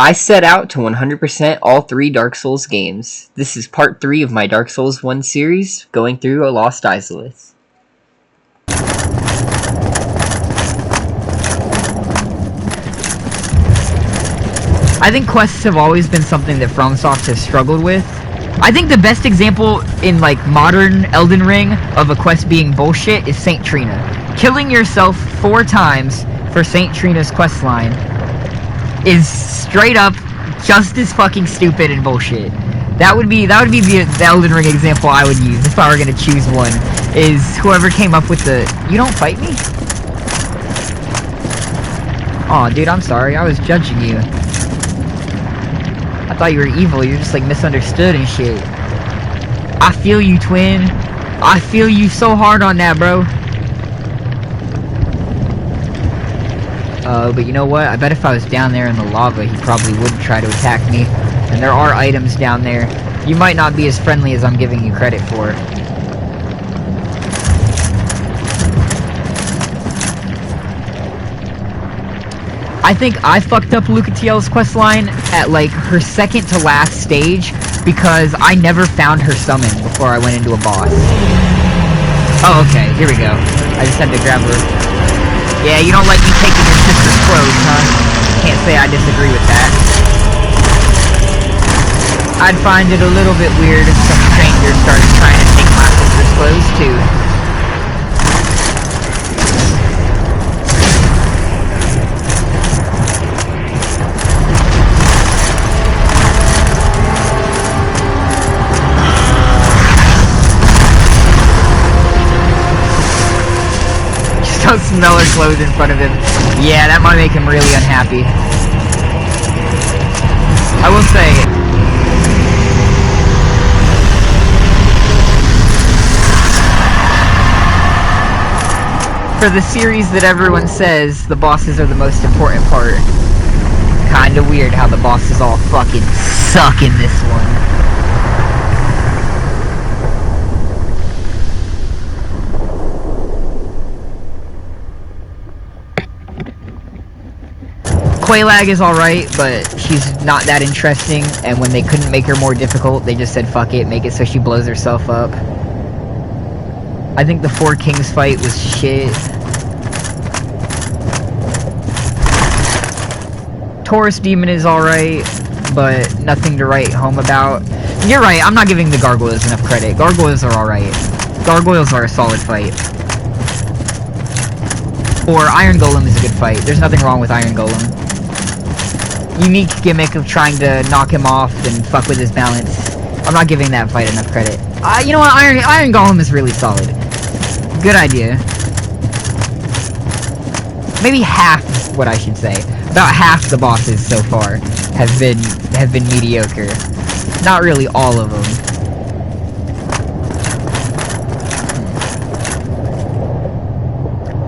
I set out to 100% all 3 Dark Souls games. This is part 3 of my Dark Souls 1 series, going through a Lost Izalith. I think quests have always been something that FromSoft has struggled with. I think the best example in like modern Elden Ring of a quest being bullshit is Saint Trina. Killing yourself 4 times for Saint Trina's questline is straight up just as fucking stupid and bullshit. That would be the Elden Ring example I would use if I were gonna choose one. Is whoever came up with the "you don't fight me"? Aw, dude, I'm sorry. I was judging you. I thought you were evil. You're just like misunderstood and shit. I feel you, twin. I feel you so hard on that, bro. But you know what? I bet if I was down there in the lava, he probably wouldn't try to attack me. And there are items down there. You might not be as friendly as I'm giving you credit for. I think I fucked up Lucatiel's questline at like her second to last stage because I never found her summon before I went into a boss. Oh, okay, here we go. I just had to grab her. Yeah, you don't like me taking your sister's clothes, huh? Can't say I disagree with that. I'd find it a little bit weird if some stranger started trying to take my sister's clothes too. Don't smell her clothes in front of him. Yeah, that might make him really unhappy. I will say, for the series that everyone says the bosses are the most important part, kinda weird how the bosses all fucking suck in this one. Quaylag is alright, but she's not that interesting, and when they couldn't make her more difficult, they just said fuck it, make it so she blows herself up. I think the Four Kings fight was shit. Taurus Demon is alright, but nothing to write home about. You're right, I'm not giving the Gargoyles enough credit. Gargoyles are alright. Gargoyles are a solid fight. Or Iron Golem is a good fight. There's nothing wrong with Iron Golem. Unique gimmick of trying to knock him off and fuck with his balance. I'm not giving that fight enough credit. You know what? Iron Golem is really solid. Good idea. Maybe half what I should say. About half the bosses so far have been mediocre. Not really all of them.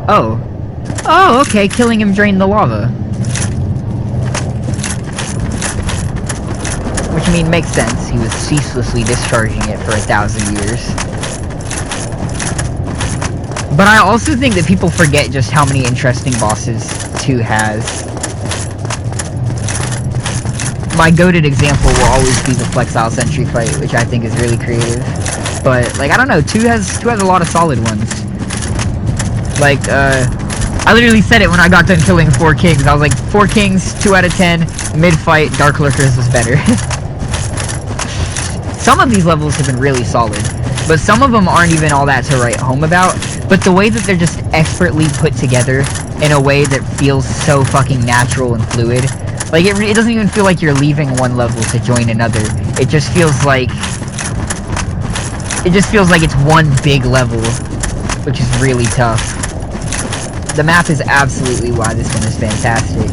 Oh, okay. Killing him drained the lava. Which, I mean, makes sense. He was ceaselessly discharging it for 1,000 years. But I also think that people forget just how many interesting bosses 2 has. My goated example will always be the Flexile Sentry fight, which I think is really creative. But, like, I don't know, 2 has a lot of solid ones. Like, I literally said it when I got done killing 4 Kings. I was like, 4 Kings, 2 out of 10, mid-fight, Dark Lurkers was better. Some of these levels have been really solid, but some of them aren't even all that to write home about. But the way that they're just expertly put together in a way that feels so fucking natural and fluid. Like, it doesn't even feel like you're leaving one level to join another. It just feels like it's one big level, which is really tough. The map is absolutely why this one is fantastic.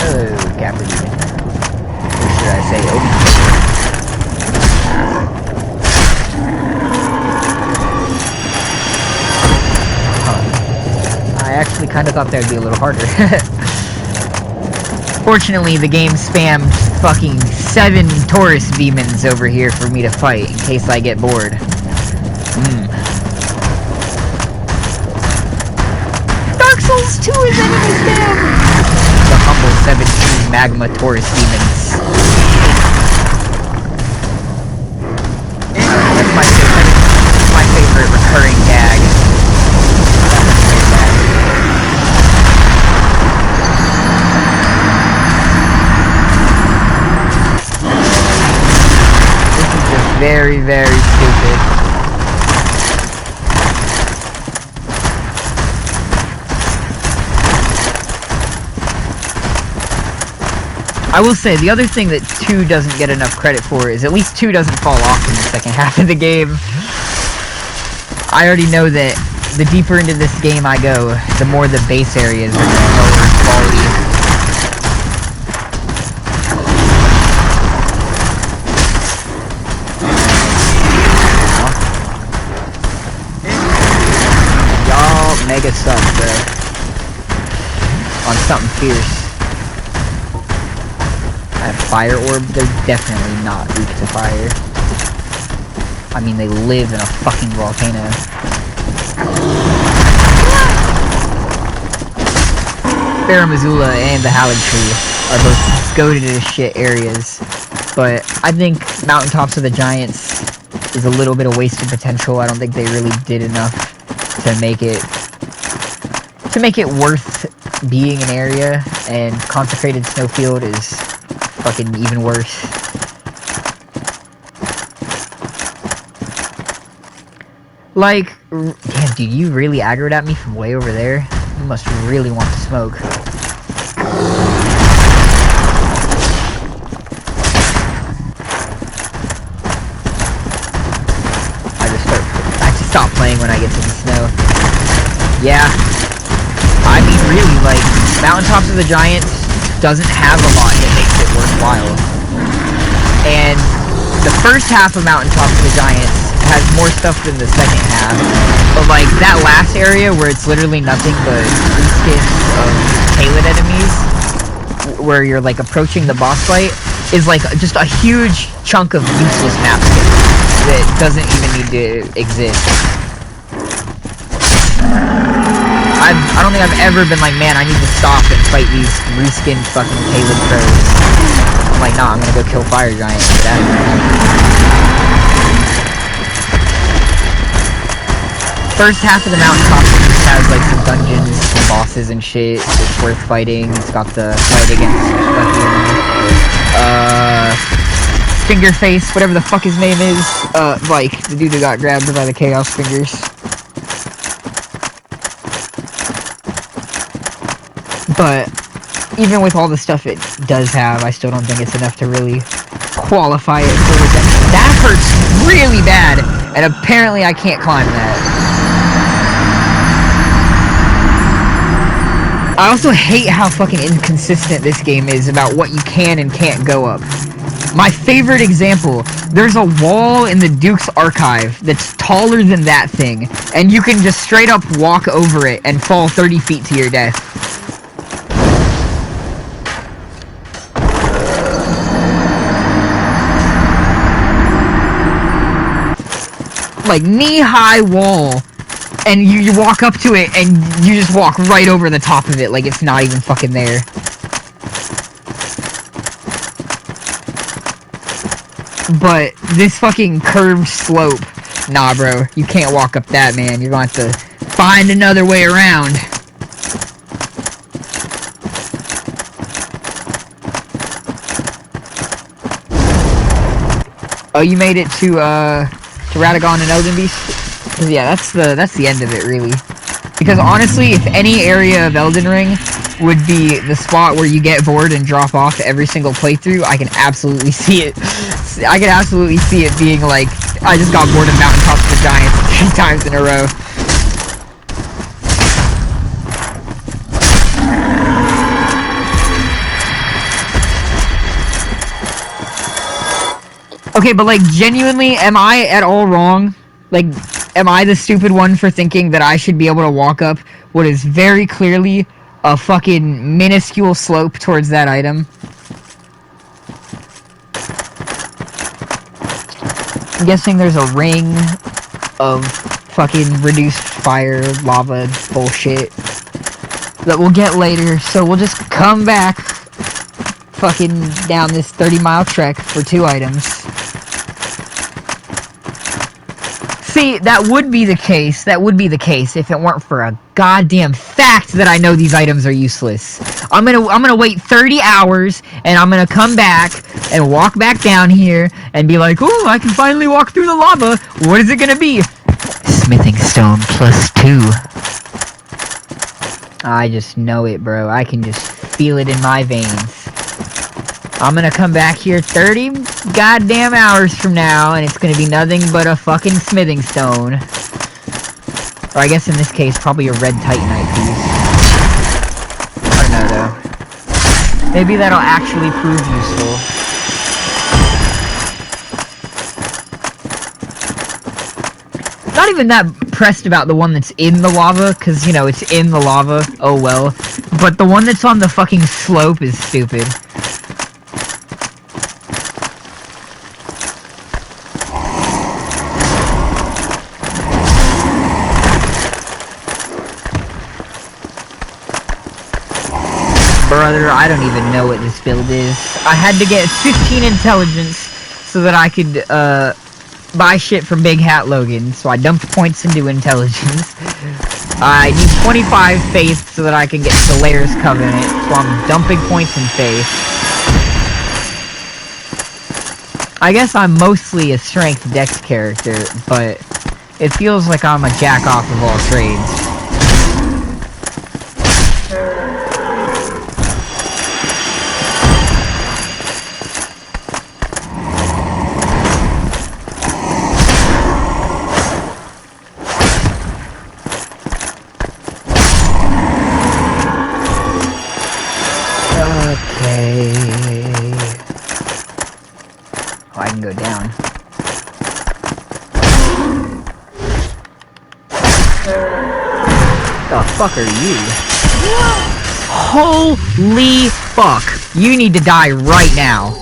Oh, Capri. Or should I say Obi? I actually kind of thought that would be a little harder. Fortunately, the game spammed fucking 7 Taurus demons over here for me to fight in case I get bored. 2 is enemy spam! The humble 17 magma Taurus demons. That's my favorite recurring gag. This is just very, very stupid. I will say, the other thing that 2 doesn't get enough credit for is at least 2 doesn't fall off in the second half of the game. I already know that the deeper into this game I go, the more the base areas are getting lower in quality. Y'all mega suck, bro. On something fierce. That fire orb, they're definitely not weak to fire. I mean, they live in a fucking volcano. Faramazula and the Hallowed Tree are both goated as shit areas, but I think Mountaintops of the Giants is a little bit of wasted potential. I don't think they really did enough to make it worth being an area, and Consecrated Snowfield is fucking even worse. Like, damn, dude, you really aggroed at me from way over there? You must really want to smoke. I just stop playing when I get to the snow. Yeah. I mean, really, like, Mountaintops of the Giants doesn't have a lot that makes it worthwhile. And the first half of Mountaintops of the Giants has more stuff than the second half. But like that last area where it's literally nothing but reskins of Caelid enemies, where you're like approaching the boss fight, is like just a huge chunk of useless map skip that doesn't even need to exist. I don't think I've ever been like, man, I need to stop and fight these reskinned fucking Caelid pros. I'm like, nah, I'm gonna go kill Fire Giant for that. First half of the Mountaintop has like some dungeons, some bosses and shit. It's worth fighting. It's got the fight against fucking Fingerface, whatever the fuck his name is. Like the dude who got grabbed by the Chaos Fingers. But even with all the stuff it does have, I still don't think it's enough to really qualify it for redemption. That hurts really bad, and apparently I can't climb that. I also hate how fucking inconsistent this game is about what you can and can't go up. My favorite example, there's a wall in the Duke's archive that's taller than that thing, and you can just straight up walk over it and fall 30 feet to your death. Like knee-high wall, and you walk up to it and you just walk right over the top of it like it's not even fucking there. But this fucking curved slope, nah bro, you can't walk up that, man. You're gonna have to find another way around. Oh, you made it to Radagon and Elden Beast? Yeah, that's the end of it, really. Because honestly, if any area of Elden Ring would be the spot where you get bored and drop off every single playthrough, I can absolutely see it. I can absolutely see it being like, I just got bored of Mountaintops of the Giants 3 times in a row. Okay, but like, genuinely, am I at all wrong? Like, am I the stupid one for thinking that I should be able to walk up what is very clearly a fucking minuscule slope towards that item? I'm guessing there's a ring of fucking reduced fire, lava bullshit. that we'll get later, so we'll just come back fucking down this 30-mile trek for 2 items. See, that would be the case if it weren't for a goddamn fact that I know these items are useless. I'm gonna wait 30 hours, and I'm gonna come back and walk back down here and be like, oh, I can finally walk through the lava. What is it gonna be? Smithing stone +2. I just know it, bro. I can just feel it in my veins. I'm gonna come back here 30 goddamn hours from now, and it's gonna be nothing but a fucking smithing stone. Or I guess in this case, probably a red titanite piece. I don't know, though. Maybe that'll actually prove useful. Not even that pressed about the one that's in the lava, because, you know, it's in the lava. Oh well. But the one that's on the fucking slope is stupid. Brother, I don't even know what this build is. I had to get 15 intelligence so that I could, buy shit from Big Hat Logan, so I dumped points into intelligence. I need 25 faith so that I can get Solaire's Covenant, so I'm dumping points in faith. I guess I'm mostly a strength dex character, but it feels like I'm a jack off of all trades. I can go down. The fuck are you? Holy fuck! You need to die right now.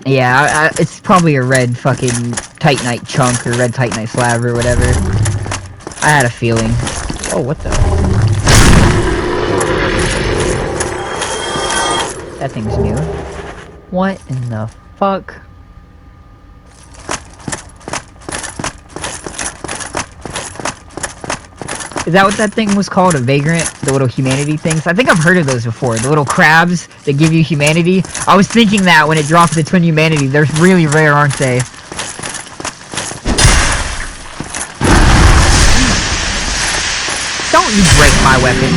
Yeah, it's probably a red fucking titanite chunk or red titanite slab or whatever. I had a feeling. Oh, what the? That thing's new. What in the fuck? Is that what that thing was called? A vagrant? The little humanity things? I think I've heard of those before. The little crabs that give you humanity. I was thinking that when it dropped the twin humanity. They're really rare, aren't they? Don't you break my weapon.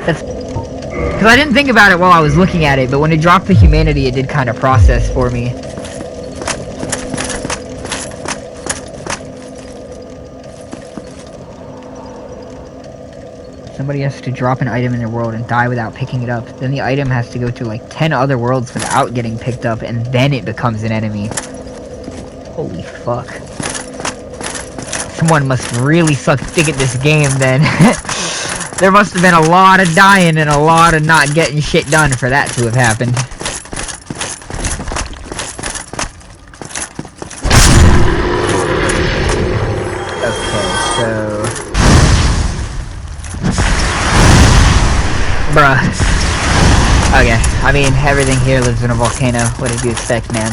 That's... Because I didn't think about it while I was looking at it, but when it dropped the humanity, it did kind of process for me. Somebody has to drop an item in their world and die without picking it up. Then the item has to go to like 10 other worlds without getting picked up, and then it becomes an enemy. Holy fuck. Someone must really suck dick at this game then. There must have been a lot of dying and a lot of not getting shit done for that to have happened. Okay, so... Bruh. Okay, I mean, everything here lives in a volcano. What did you expect, man?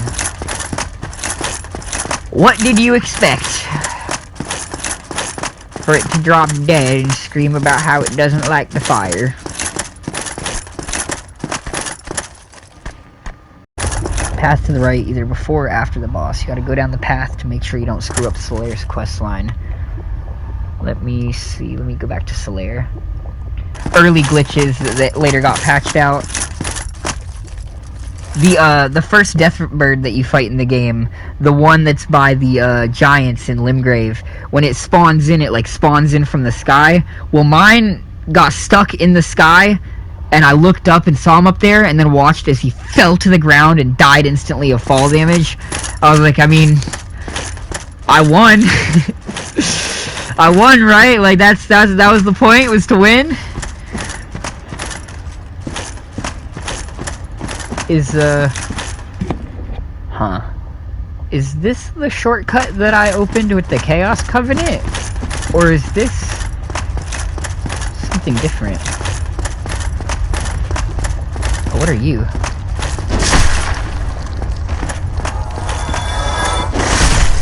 What did you expect? For it to drop dead and scream about how it doesn't like the fire. Path to the right, either before or after the boss. You gotta go down the path to make sure you don't screw up Solaire's quest line. Let me see, let me go back to Solaire. Early glitches that later got patched out. The first death bird that you fight in the game, the one that's by the giants in Limgrave, when it spawns in, it like spawns in from the sky. Well, mine got stuck in the sky, and I looked up and saw him up there, and then watched as he fell to the ground and died instantly of fall damage. I was like, I mean, I won. I won, right? Like that was the point, was to win. Is this the shortcut that I opened with the Chaos Covenant? Or is this something different? Oh, what are you?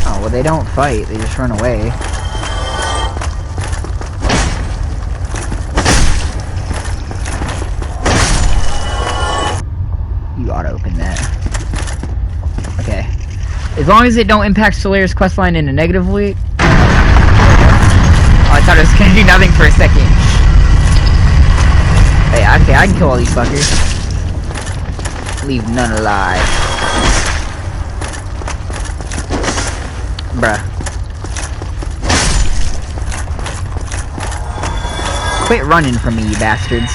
Oh, well, they don't fight, they just run away. You ought to open that. Okay. As long as it don't impact Solaire's questline in a negative way. Oh, I thought it was gonna do nothing for a second. Hey, okay, I can kill all these fuckers. Leave none alive. Bruh. Quit running from me, you bastards.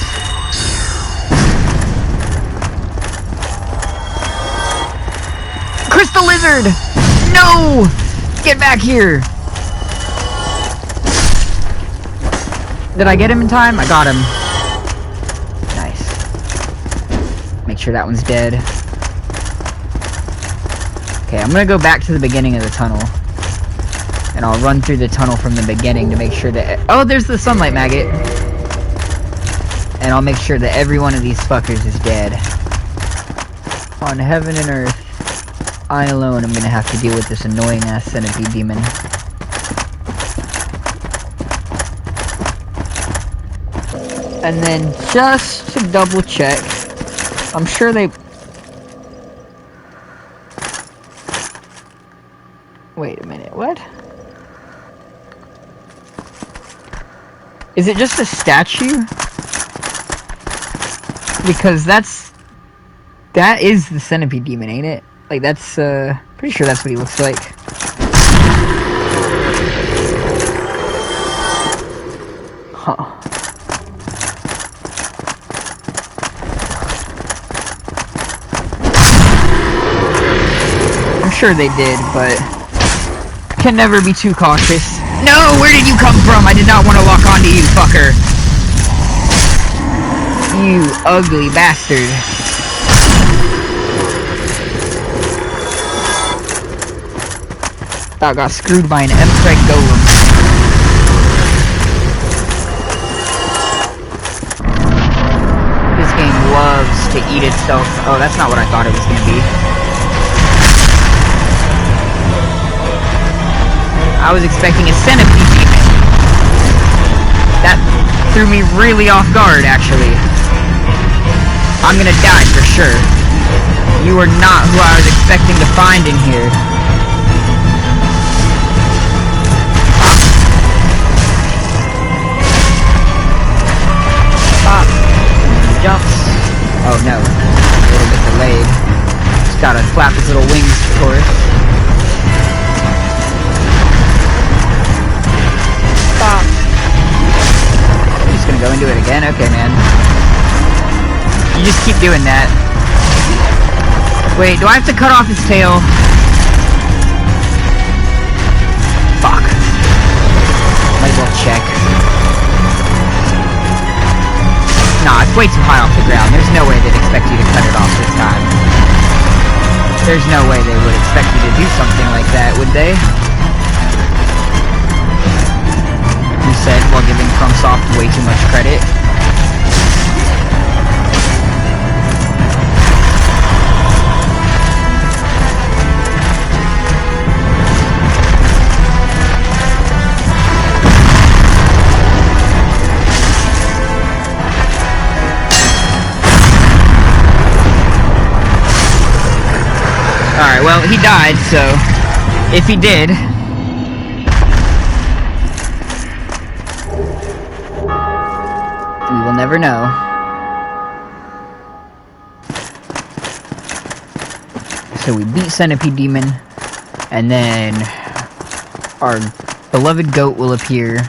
Crystal Lizard! No! Get back here! Did I get him in time? I got him. Nice. Make sure that one's dead. Okay, I'm gonna go back to the beginning of the tunnel. And I'll run through the tunnel from the beginning to make sure that... Oh, there's the sunlight maggot! And I'll make sure that every one of these fuckers is dead. On heaven and earth, I alone am gonna have to deal with this annoying ass centipede demon. And then, just to double check, I'm sure they... Wait a minute, what? Is it just a statue? Because that is the centipede demon, ain't it? Like, that's, pretty sure that's what he looks like. Huh. I'm sure they did, but can never be too cautious. No, where did you come from? I did not want to lock onto you, fucker. You ugly bastard. I got screwed by an M-Preg golem. This game loves to eat itself. Oh, that's not what I thought it was gonna be. I was expecting a centipede demon. That threw me really off guard, actually. I'm gonna die for sure. You are not who I was expecting to find in here. Stop. Jumps. Oh no. A little bit delayed. Just gotta flap his little wings for us. Stop. I'm just gonna go into it again? Okay, man. You just keep doing that. Wait, do I have to cut off his tail? Fuck. Might as well check. Nah, it's way too high off the ground. There's no way they'd expect you to cut it off this time. There's no way they would expect you to do something like that, would they? You said while giving FromSoft way too much credit. Alright, well, he died, so if he did, we will never know. So we beat Centipede Demon, and then our beloved goat will appear,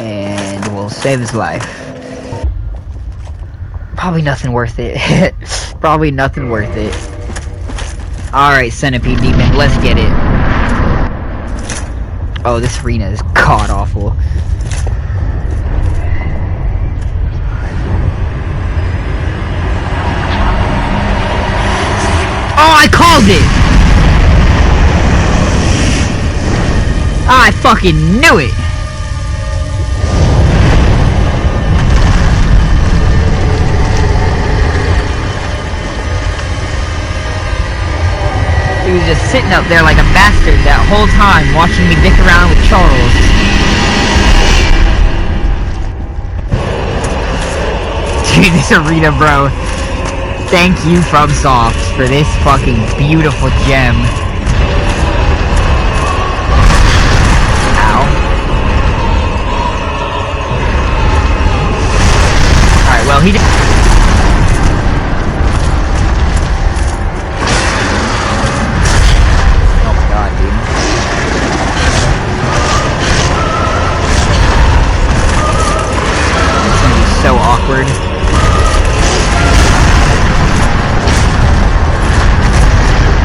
and we'll save his life. Probably nothing worth it. Probably nothing worth it. Alright, Centipede Demon, let's get it. Oh, this arena is god-awful. Oh, I called it! I fucking knew it! He was just sitting up there like a bastard that whole time, watching me dick around with Charles. Dude, this arena, bro. Thank you, FromSoft, for this fucking beautiful gem. Ow. Alright, well, he did. So awkward.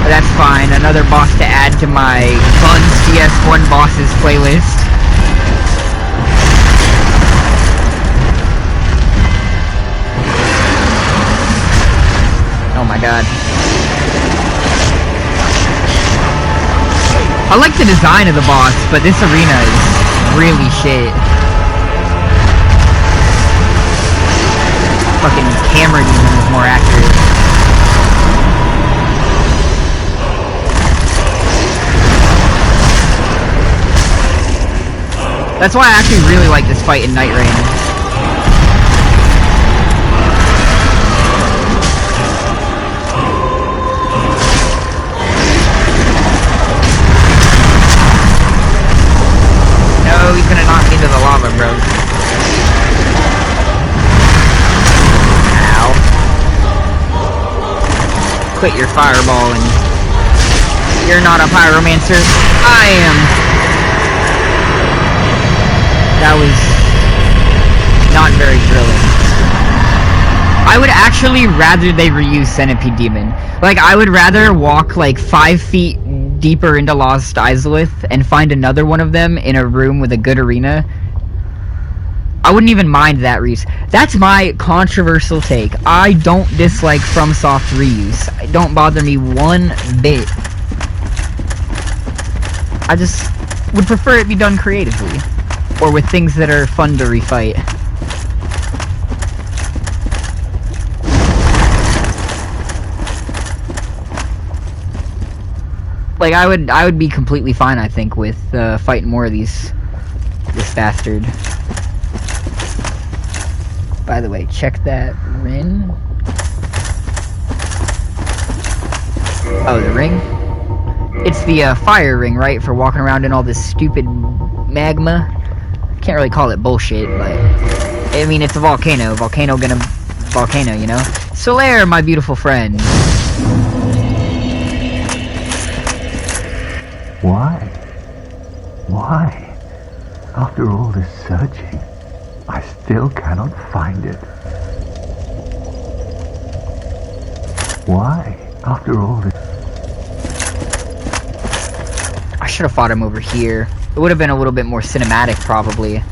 But that's fine. Another boss to add to my fun CS1 bosses playlist. Oh my god. I like the design of the boss, but this arena is really shit. Fucking camera demon is more accurate. That's why I actually really like this fight in Night Rain. No, he's gonna knock me into the lava, bro. Quit your fireballing. You're not a pyromancer. I am. That was not very thrilling. I would actually rather they reuse Centipede Demon. Like, I would rather walk like 5 feet deeper into Lost Izalith and find another one of them in a room with a good arena. I wouldn't even mind that reuse. That's my controversial take. I don't dislike FromSoft reuse. It don't bother me one bit. I just would prefer it be done creatively. Or with things that are fun to refight. Like, I would be completely fine, I think, with fighting more of this bastard. By the way, check that ring. Oh, the ring? It's the fire ring, right? For walking around in all this stupid magma. Can't really call it bullshit, but I mean, it's a volcano. Volcano gonna volcano, you know? Solaire, my beautiful friend. Why? Why? After all this searching, I still cannot find it. Why? After all this... I should have fought him over here. It would have been a little bit more cinematic, probably. A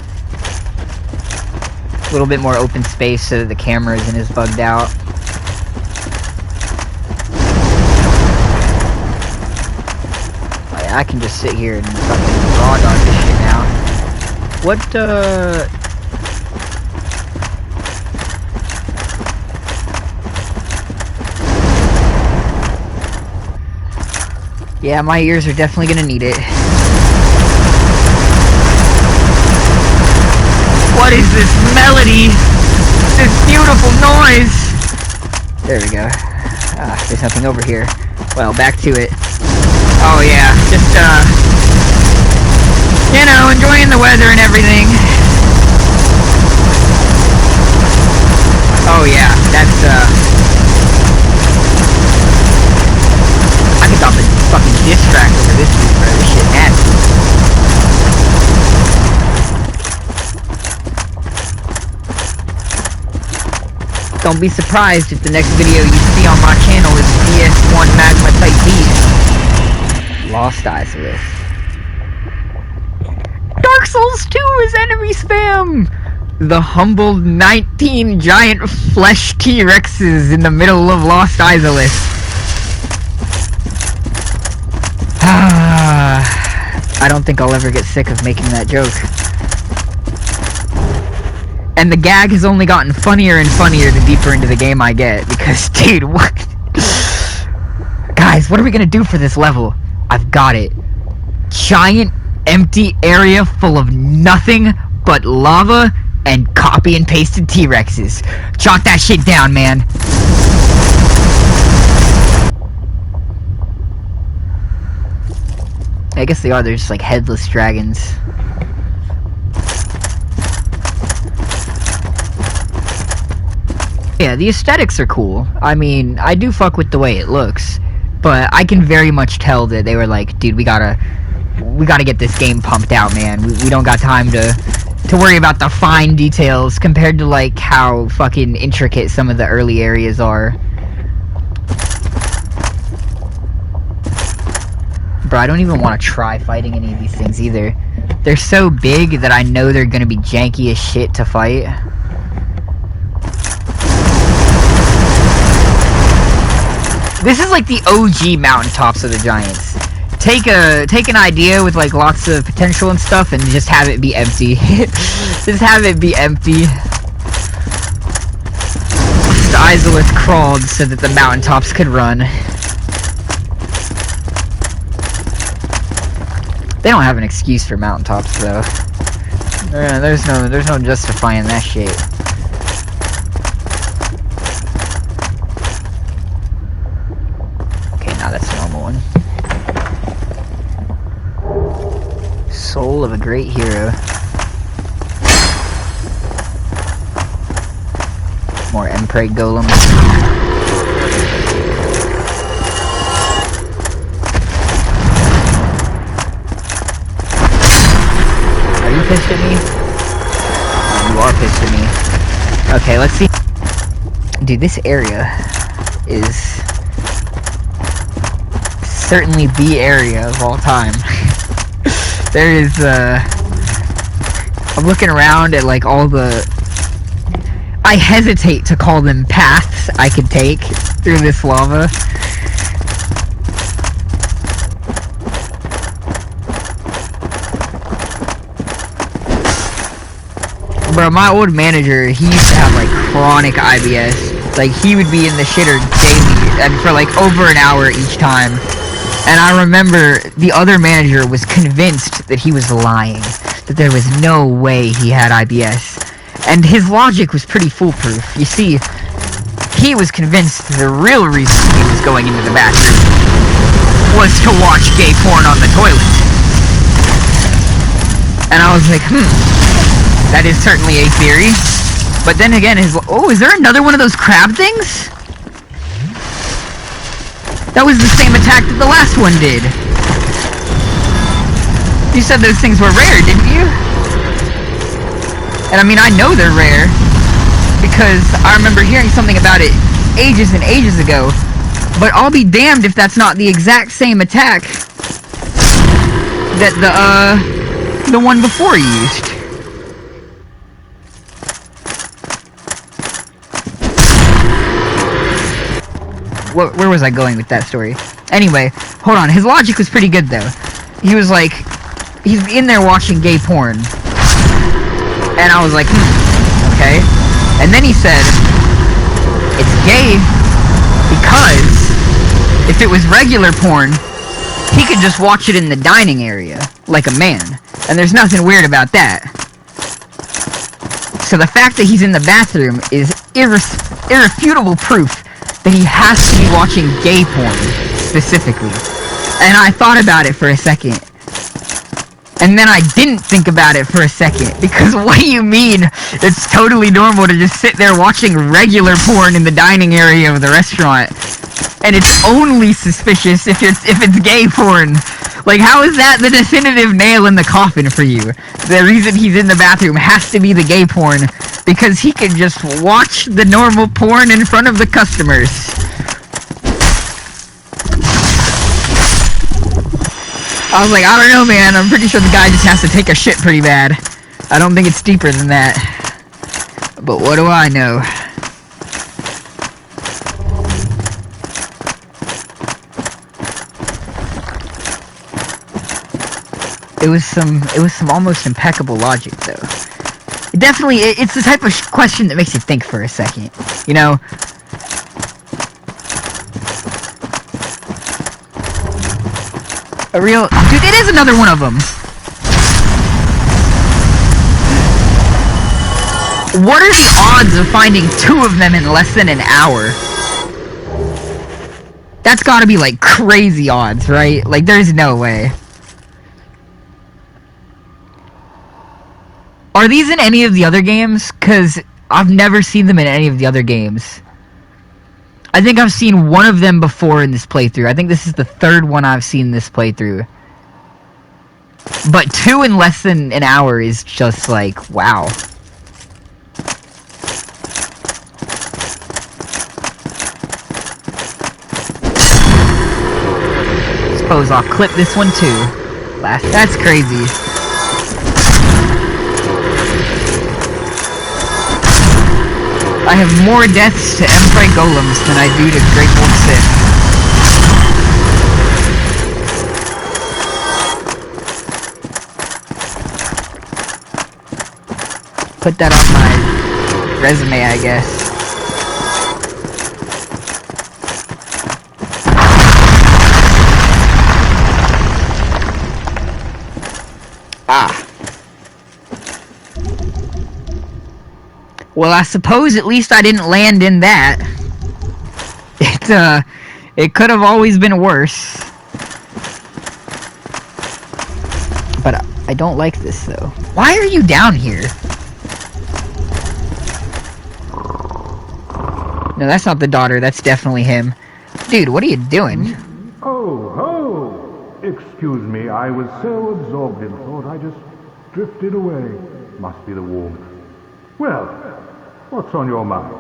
little bit more open space so that the camera isn't as bugged out. I can just sit here and fucking raw dog this shit now. What, yeah, my ears are definitely gonna need it. What is this melody? This beautiful noise! There we go. Ah, there's nothing over here. Well, back to it. Oh yeah, just, you know, enjoying the weather and everything. Oh yeah, that's, I could drop a fucking diss track over this dude, bro. This shit nasty. Don't be surprised if the next video you see on my channel is DS1 Magma Type Beast. Lost Izalith. Dark Souls 2 is enemy spam! The humbled 19 giant flesh T-Rexes in the middle of Lost Izalith. I don't think I'll ever get sick of making that joke. And the gag has only gotten funnier and funnier the deeper into the game I get, because, dude, what? Guys, what are we gonna do for this level? I've got it. Giant, empty area full of nothing but lava and copy and pasted T-Rexes. Jot that shit down, man. I guess they are, they're just like headless dragons. Yeah, the aesthetics are cool. I mean, I do fuck with the way it looks, but I can very much tell that they were like, dude, we gotta get this game pumped out, man. We don't got time to worry about the fine details compared to like how fucking intricate some of the early areas are. Bro, I don't even want to try fighting any of these things either. They're so big that I know they're gonna be janky as shit to fight. This is like the OG mountaintops of the giants. Take an idea with like lots of potential and stuff and just have it be empty. Just have it be empty. The Izalith crawled so that the mountaintops could run. They don't have an excuse for mountaintops though. There's no justifying that shit. That's a normal one. Soul of a great hero. More Empreg golems. Are you pissed at me? You are pissed at me. Okay, let's see. Dude, this area is certainly the area of all time. There is, I'm looking around at, like, all the... I hesitate to call them paths I could take through this lava. Bro, my old manager, he used to have, like, chronic IBS. Like, he would be in the shitter daily, and for, like, over an hour each time. And I remember the other manager was convinced that he was lying, that there was no way he had IBS. And his logic was pretty foolproof. You see, he was convinced the real reason he was going into the bathroom was to watch gay porn on the toilet. And I was like, that is certainly a theory. But then again, oh, is there another one of those crab things? That was the same attack that the last one did. You said those things were rare, didn't you? And I mean, I know they're rare, because I remember hearing something about it ages and ages ago, but I'll be damned if that's not the exact same attack that the one before used. Where was I going with that story? Anyway, hold on. His logic was pretty good, though. He was like, he's in there watching gay porn. And I was like, okay. And then he said, it's gay because if it was regular porn, he could just watch it in the dining area, like a man. And there's nothing weird about that. So the fact that he's in the bathroom is irrefutable proof that he has to be watching gay porn, specifically. And I thought about it for a second. And then I didn't think about it for a second, because what do you mean it's totally normal to just sit there watching regular porn in the dining area of the restaurant? And it's only suspicious if it's gay porn. Like, how is that the definitive nail in the coffin for you? The reason he's in the bathroom has to be the gay porn, because he can just watch the normal porn in front of the customers. I was like, I don't know, man. I'm pretty sure the guy just has to take a shit pretty bad. I don't think it's deeper than that. But what do I know? It was some almost impeccable logic, though. It's the type of question that makes you think for a second, you know? A real... Dude, it is another one of them! What are the odds of finding 2 of them in less than an hour? That's gotta be, like, crazy odds, right? Like, there's no way. Are these in any of the other games? Because I've never seen them in any of the other games. I think I've seen one of them before in this playthrough. I think this is the 3rd one I've seen in this playthrough. But 2 in less than an hour is just like, wow. Suppose I'll clip this one too. That's crazy. I have more deaths to Emperor Golems than I do to Greatborn Sith. Put that on my resume, I guess. Ah. Well, I suppose at least I didn't land in that. It could have always been worse. But I don't like this, though. Why are you down here? No, that's not the daughter. That's definitely him. Dude, what are you doing? Oh, ho! Excuse me, I was so absorbed in thought I just drifted away. Must be the warmth. Well, what's on your mind?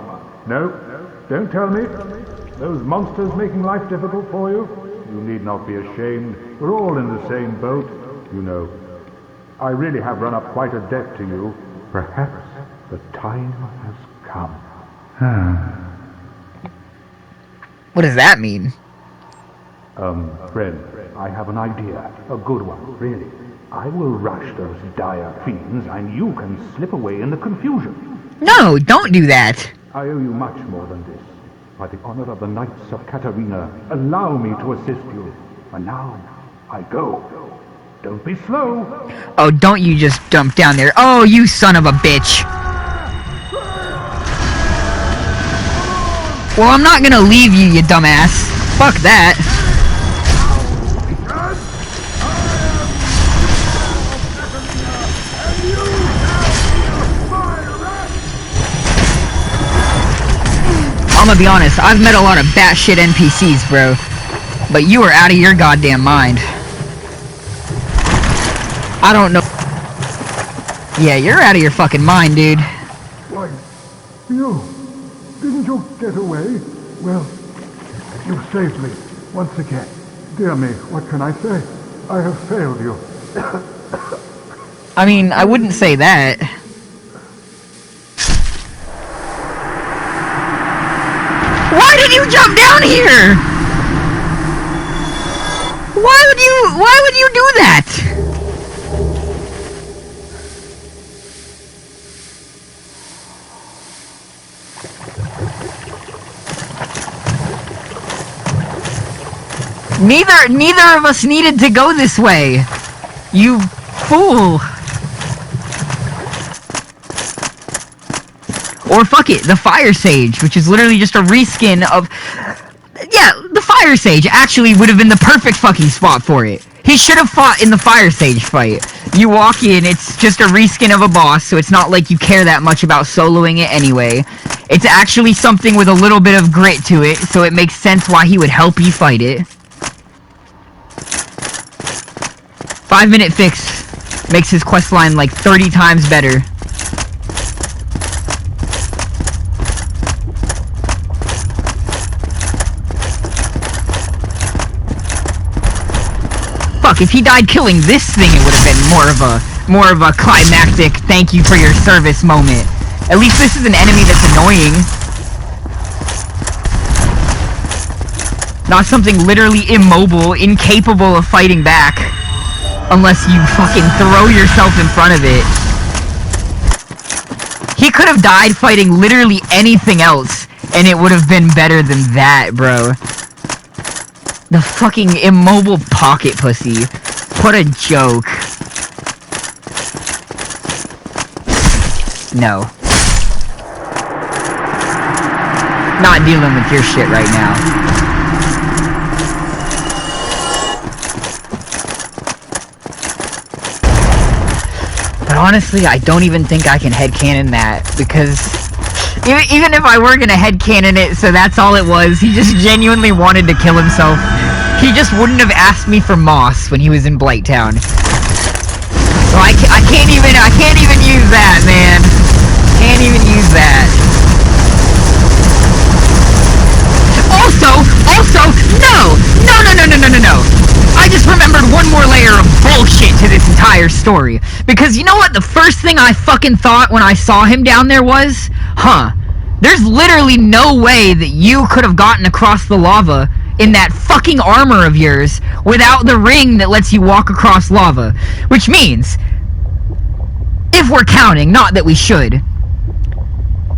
No, don't tell me. Those monsters making life difficult for you? You need not be ashamed. We're all in the same boat, you know. I really have run up quite a debt to you. Perhaps the time has come. What does that mean? Friend, I have an idea. A good one, really. I will rush those dire fiends, and you can slip away in the confusion. No, don't do that! I owe you much more than this. By the honor of the Knights of Katarina, allow me to assist you. And now, I go. Don't be slow. Oh, don't you just jump down there. Oh, you son of a bitch! Well, I'm not gonna leave you, you dumbass. Fuck that. I'm gonna be honest, I've met a lot of batshit NPCs, bro. But you are out of your goddamn mind. I don't know. Yeah, you're out of your fucking mind, dude. Why, you... Didn't you get away? Well, you saved me, once again. Dear me, what can I say? I have failed you. I mean, I wouldn't say that. Why did you jump down here? Why would you do that? Neither of us needed to go this way. You fool. Or fuck it, the Fire Sage, which is literally just a reskin of... Yeah, the Fire Sage actually would have been the perfect fucking spot for it. He should have fought in the Fire Sage fight. You walk in, it's just a reskin of a boss, so it's not like you care that much about soloing it anyway. It's actually something with a little bit of grit to it, so it makes sense why he would help you fight it. 5-minute fix makes his questline like 30 times better. Fuck If he died killing this thing, it would have been more of a climactic thank you for your service moment. At least this is an enemy that's annoying. Not something literally immobile, incapable of fighting back. Unless you fucking throw yourself in front of it. He could have died fighting literally anything else, and it would have been better than that, bro. The fucking immobile pocket pussy. What a joke. No. Not dealing with your shit right now. But honestly, I don't even think I can headcanon that, because even if I were gonna headcanon it, so that's all it was, he just genuinely wanted to kill himself. He just wouldn't have asked me for moss when he was in Blighttown. So I can't even use that, man. Can't even use that. Also, no! I just remembered one more layer of bullshit to this entire story. Because you know what the first thing I fucking thought when I saw him down there was? There's literally no way that you could have gotten across the lava in that fucking armor of yours without the ring that lets you walk across lava. Which means, if we're counting, not that we should,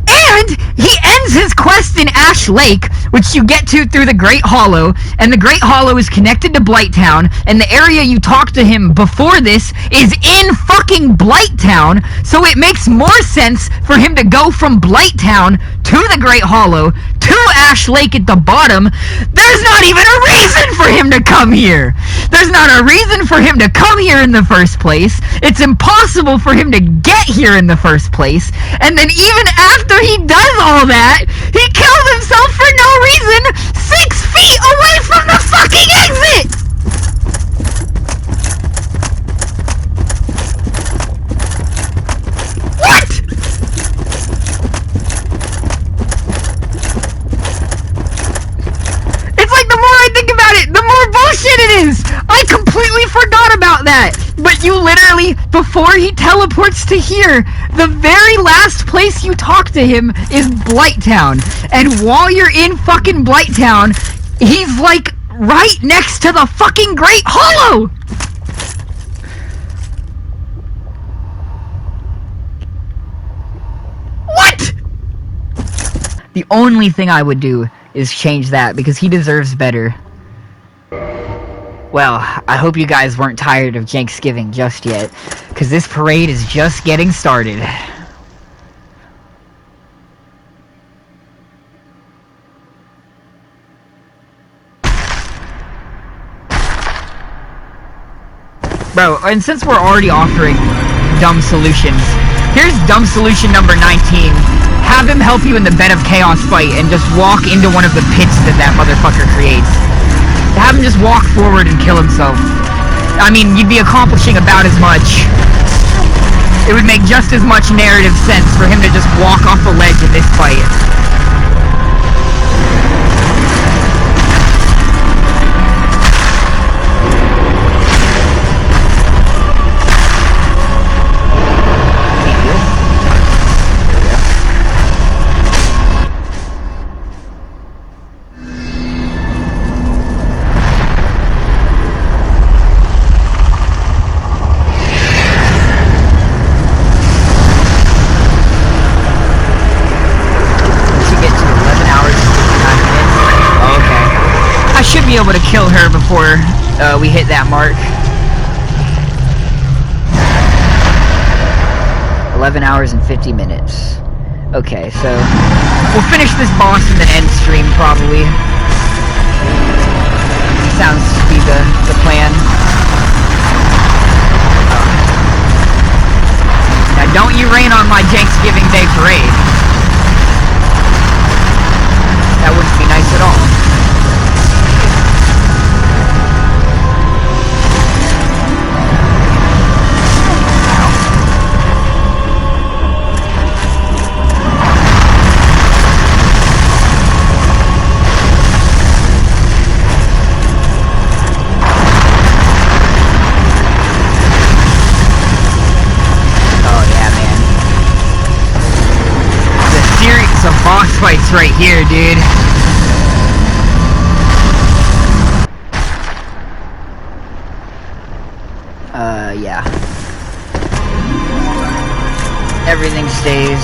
and he ends his quest in Ash Lake, which you get to through the Great Hollow, and the Great Hollow is connected to Blighttown, and the area you talked to him before this is in fucking Blighttown, so it makes more sense for him to go from Blighttown to the Great Hollow to Ash Lake at the bottom. There's not even a reason for him to come here! There's not a reason for him to come here in the first place. It's impossible for him to get here in the first place, and then even after he does all that, he killed himself for no reason 6 feet away from the fucking exit! What?! It's like the more I think about it, the more bullshit it is! I completely forgot about that! But you literally, before he teleports to here, the very last place you talk to him is Blighttown. And while you're in fucking Blighttown, he's like right next to the fucking Great Hollow! What?! The only thing I would do is change that, because he deserves better. Well, I hope you guys weren't tired of Janksgiving just yet, because this parade is just getting started. Bro, and since we're already offering dumb solutions, here's dumb solution number 19. Have him help you in the Bed of Chaos fight and just walk into one of the pits that motherfucker creates. Have him just walk forward and kill himself. I mean, you'd be accomplishing about as much. It would make just as much narrative sense for him to just walk off the ledge in this fight. Be able to kill her before we hit that mark. 11 hours and 50 minutes. Okay, so we'll finish this boss and then end stream probably. Sounds to be the plan. Now don't you rain on my Janksgiving Day parade. That wouldn't be nice at all. right here, dude. Yeah. Everything stays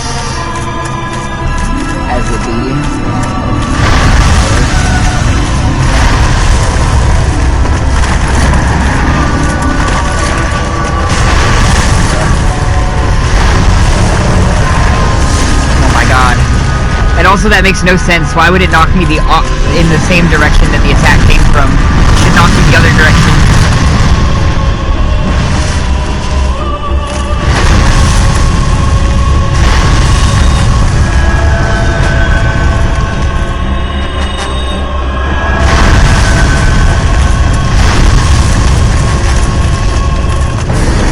as it be. Oh my god. And also that makes no sense. Why would it knock me in the same direction that the attack came from? It should knock me the other direction.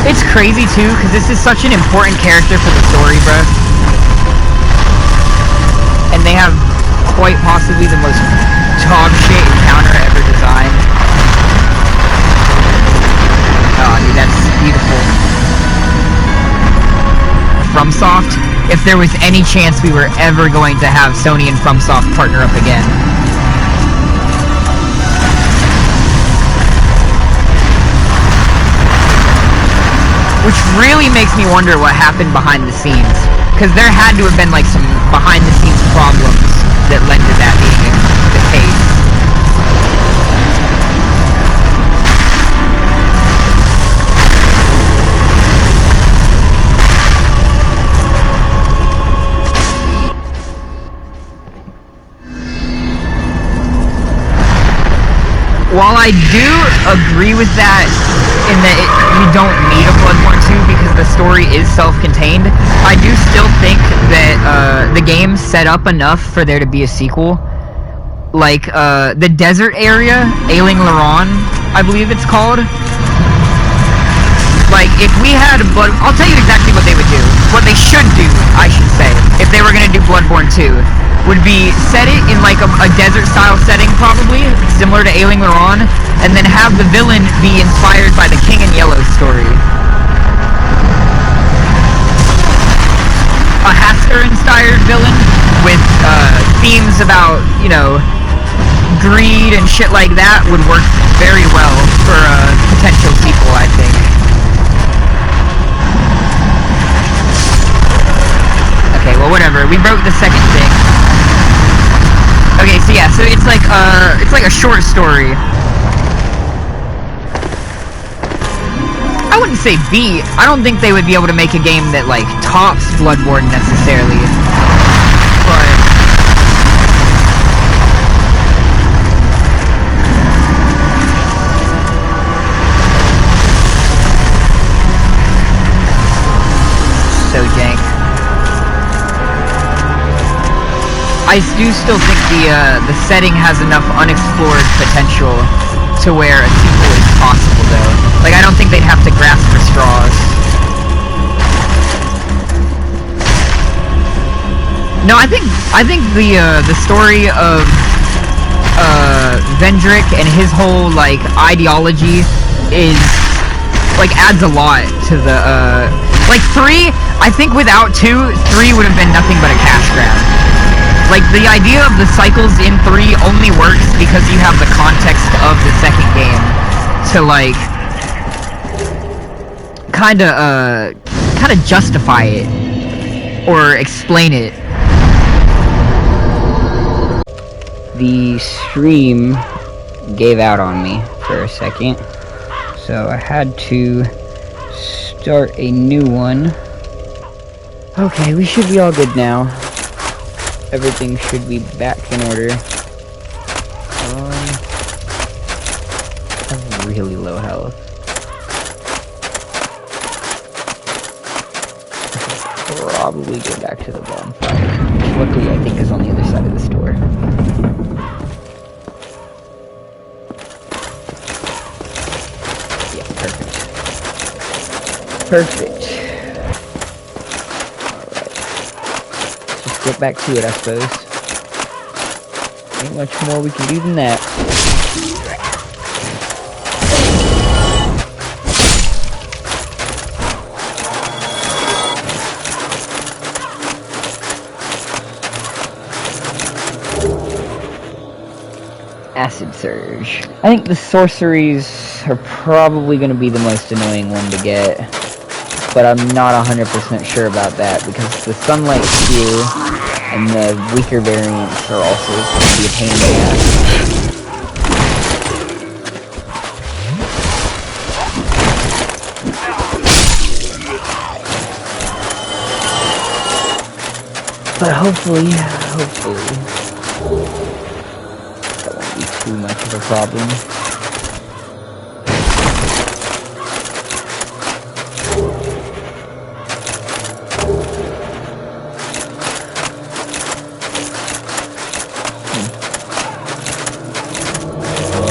It's crazy too, because this is such an important character for the story, bro. And they have quite possibly the most dog shit encounter ever designed. Oh, dude, that's beautiful. FromSoft, if there was any chance we were ever going to have Sony and FromSoft partner up again. Which really makes me wonder what happened behind the scenes. Because there had to have been like some behind the scenes problems that led to that being the case. While I do agree with that, in that you don't need a Bloodborne 2 because the story is self-contained, I do still think that the game's set up enough for there to be a sequel. Like, the desert area, Ailing Laron, I believe it's called. Like, if we had I'll tell you exactly what they would do. What they should do, I should say, if they were gonna do Bloodborne 2. Would be set it in like a desert-style setting, probably, similar to Ailing Laron, and then have the villain be inspired by the King in Yellow story. A Hasker-inspired villain with themes about, you know, greed and shit like that would work very well for a potential sequel, I think. Okay, well, whatever. We broke the second thing. Okay, so yeah, so it's like a short story. I wouldn't say beat. I don't think they would be able to make a game that like tops Bloodborne necessarily. But so jank. I do still think the setting has enough unexplored potential to where a sequel is possible, though. Like, I don't think they'd have to grasp for straws. No, I think the story of Vendrick and his whole like ideology is like adds a lot to the like 3. I think without 2, 3 would have been nothing but a cash grab. Like, the idea of the cycles in 3 only works because you have the context of the second game to, like, kinda justify it or explain it. The stream gave out on me for a second, so I had to start a new one. Okay, we should be all good now. Everything should be back in order. I have really low health. Probably go back to the bonfire. Luckily, I think it's on the other side of the store. Yeah, perfect. Perfect. Get back to it, I suppose. Ain't much more we can do than that. Acid Surge. I think the sorceries are probably going to be the most annoying one to get, but I'm not 100% sure about that because the Sunlight Spear and the weaker variants are also going to be a pain in the ass. But hopefully, that won't be too much of a problem.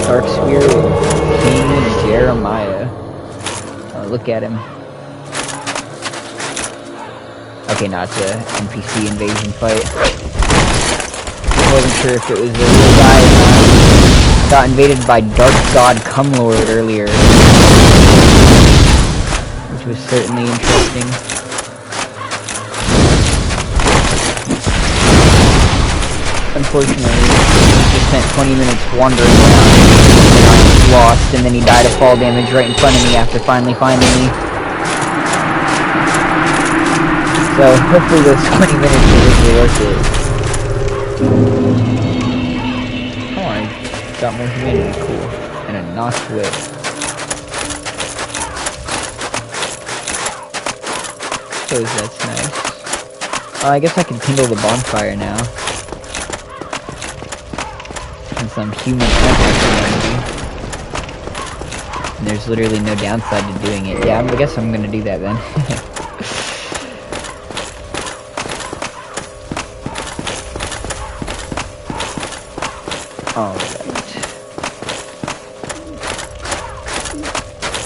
Dark Spear, King Jeremiah. Oh, look at him. Okay, not the NPC invasion fight. I wasn't sure if it was the real guy or not. Got invaded by Dark God Cumlord earlier, which was certainly interesting. Unfortunately, he just spent 20 minutes wandering around, and I was lost, and then he died of fall damage right in front of me after finally finding me. So hopefully those 20 minutes are really worth it. Oh, I got more humanity, cool. And a notched whip. Suppose that's nice. I guess I can kindle the bonfire now. And some human humanity. And there's literally no downside to doing it. Yeah, I guess I'm gonna do that then. Alright.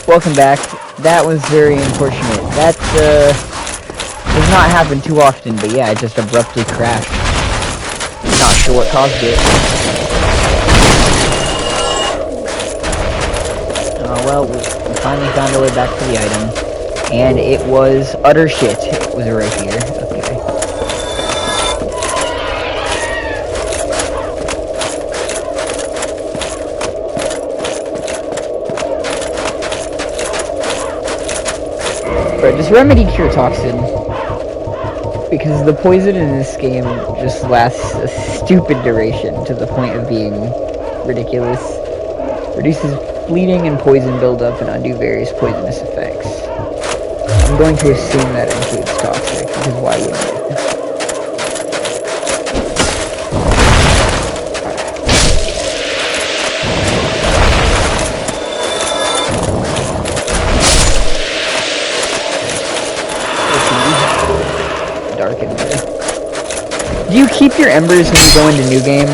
Welcome back. That was very unfortunate. That, does not happen too often, but yeah, it just abruptly crashed. Not sure what caused it. Oh, well, we finally found our way back to the item. And it was utter shit. It was right here. Okay. Right, just remedy cure toxin, because the poison in this game just lasts a stupid duration to the point of being ridiculous. Reduces bleeding and poison buildup and undo various poisonous effects. I'm going to assume that includes toxic, because why wouldn't it? Dark in there. Do you keep your embers when you go into new game?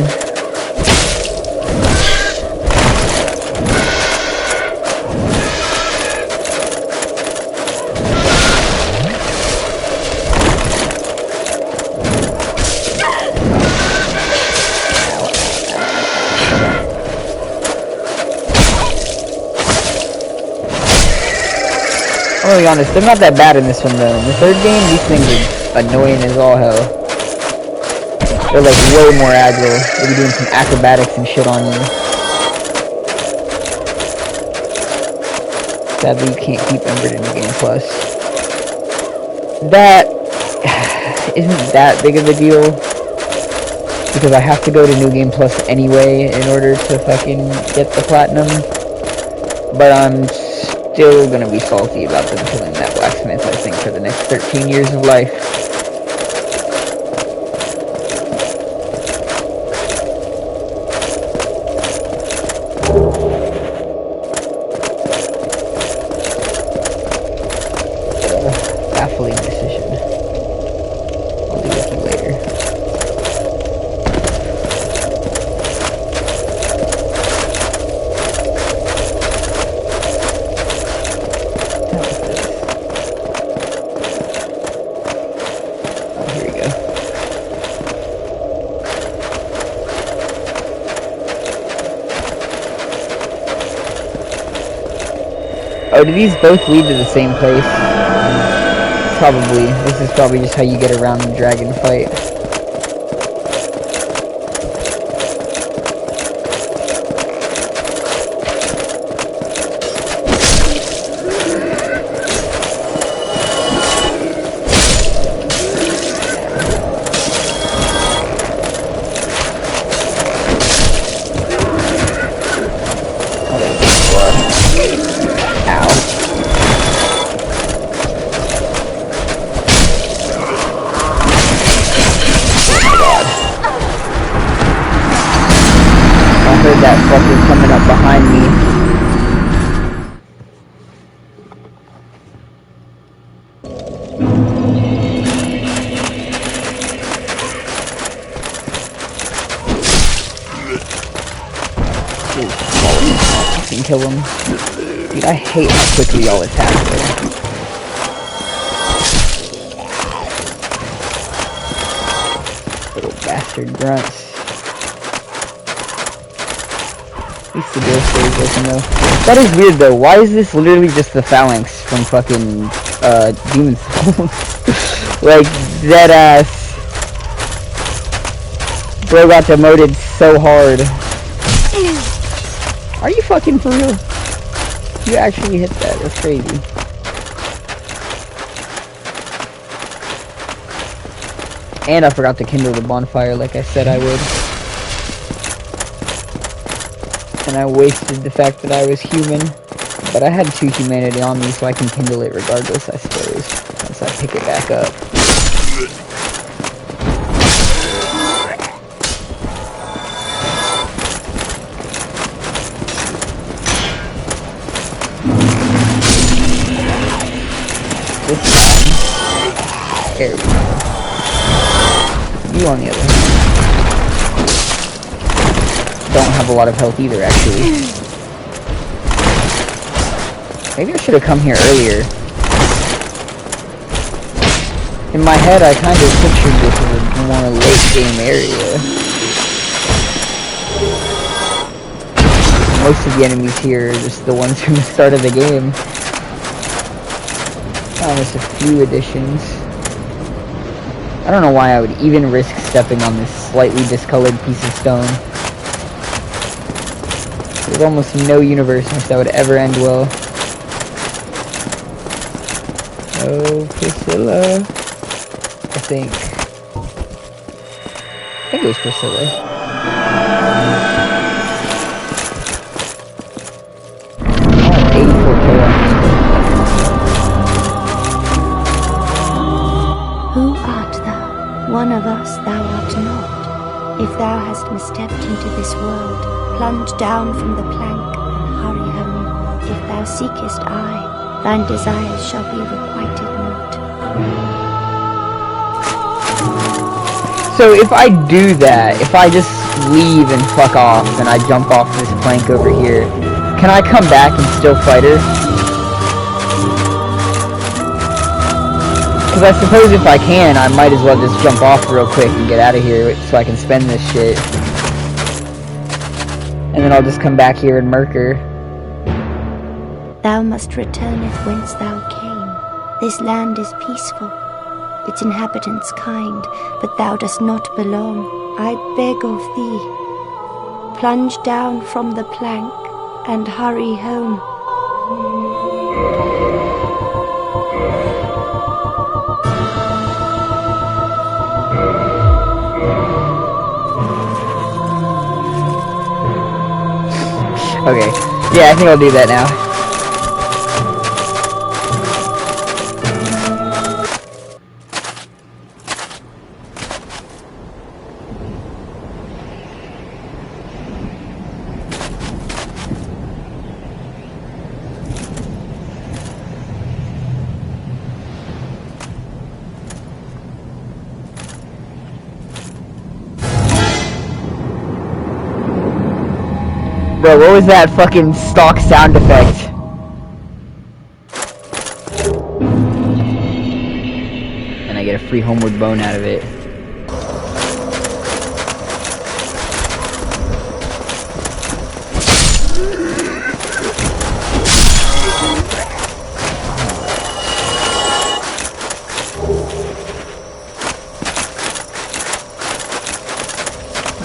I'm gonna be honest, they're not that bad in this one though. In the third game, these things are annoying as all hell. They're like way more agile. They'll be doing some acrobatics and shit on you. Sadly, you can't keep Ember in New Game Plus. That isn't that big of a deal, because I have to go to New Game Plus anyway in order to fucking get the platinum. But I'm still gonna be salty about them killing that blacksmith, I think, for the next 13 years of life. Baffling decision. I'll do with you later. Oh, do these both lead to the same place? Probably. This is probably just how you get around the dragon fight. Dude, I hate how quickly y'all attack though. Little bastard grunts. At least the door stays open though. That is weird though. Why is this literally just the phalanx from fucking Demon Souls? Like, dead ass. Bro got demoted so hard. Are you fucking for real? You actually hit that. That's crazy. And I forgot to kindle the bonfire like I said I would. And I wasted the fact that I was human. But I had 2 humanity on me, so I can kindle it regardless, I suppose. Once I pick it back up. This time. There we go. You on the other hand. Don't have a lot of health either, actually. Maybe I should have come here earlier. In my head, I kind of pictured this as a more late-game area. Most of the enemies here are just the ones from the start of the game. Just a few additions. I don't know why I would even risk stepping on this slightly discolored piece of stone. There's almost no universe in which that would ever end well. Oh, Priscila. I think it was Priscila. Oh, 84k on this. Who art thou? One of us thou art not. If thou hast misstepped into this world, plunge down from the plank and hurry home. If thou seekest I, thine desires shall be requited not. So if I do that, if I just leave and fuck off and I jump off this plank over here, can I come back and still fight her? Because I suppose if I can, I might as well just jump off real quick and get out of here so I can spend this shit. And then I'll just come back here and murk her. Thou must returneth whence thou came. This land is peaceful, its inhabitants kind, but thou dost not belong. I beg of thee, plunge down from the plank and hurry home. Okay, yeah, I think I'll do that now. Bro, what was that fucking stock sound effect? And I get a free homeward bone out of it.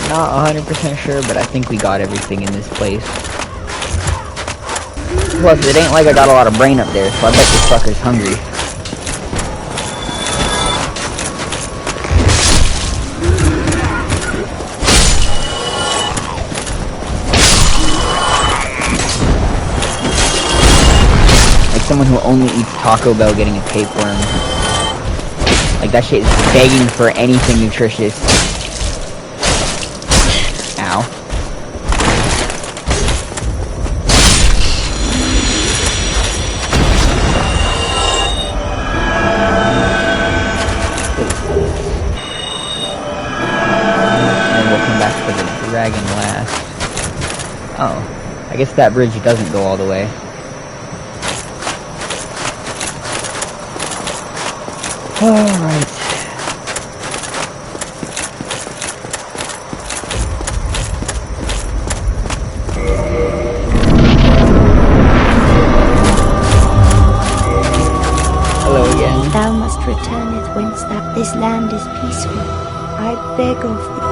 Not 100% sure, but I think we got everything in this place. Plus, it ain't like I got a lot of brain up there, so I bet this fucker's hungry. Like someone who only eats Taco Bell getting a tapeworm. Like that shit is begging for anything nutritious. Ow. And then we'll come back for the dragon last. Oh, I guess that bridge doesn't go all the way. Alright. Hello again. Thou must returneth whence thou. This land is peaceful. I beg of thee.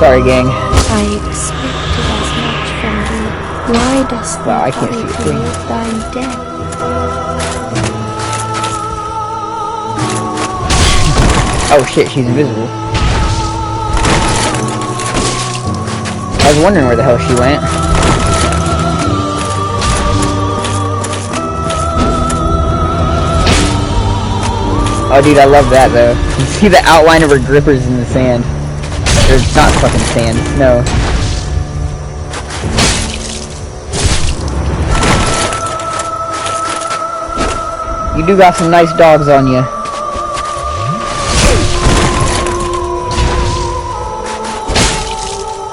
Sorry, gang. I expected as much from thee. Why dost thou Wow, I can't see a thing. live thine death? Oh shit, she's invisible. I was wondering where the hell she went. Oh dude, I love that though. You see the outline of her grippers in the sand. There's not fucking sand, no. You do got some nice dogs on you.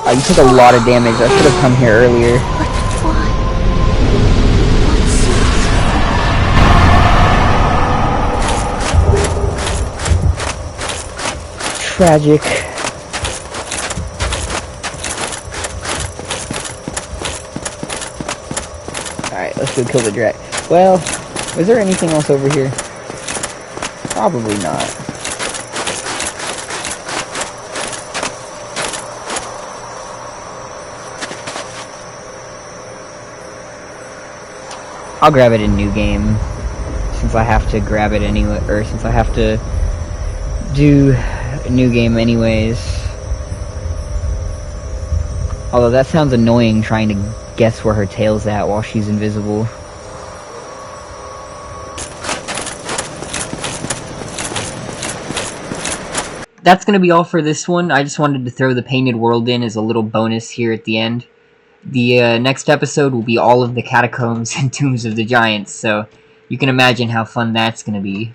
Oh, you took a lot of damage. I should have come here earlier. But why? What's Tragic. Alright, let's go kill the dragon. Well, is there anything else over here? Probably not. I'll grab it in new game, since I have to grab it anyway, or since I have to do a new game anyways. Although that sounds annoying, trying to guess where her tail's at while she's invisible. That's going to be all for this one. I just wanted to throw the Painted World in as a little bonus here at the end. The next episode will be all of the catacombs and tombs of the giants, so you can imagine how fun that's going to be.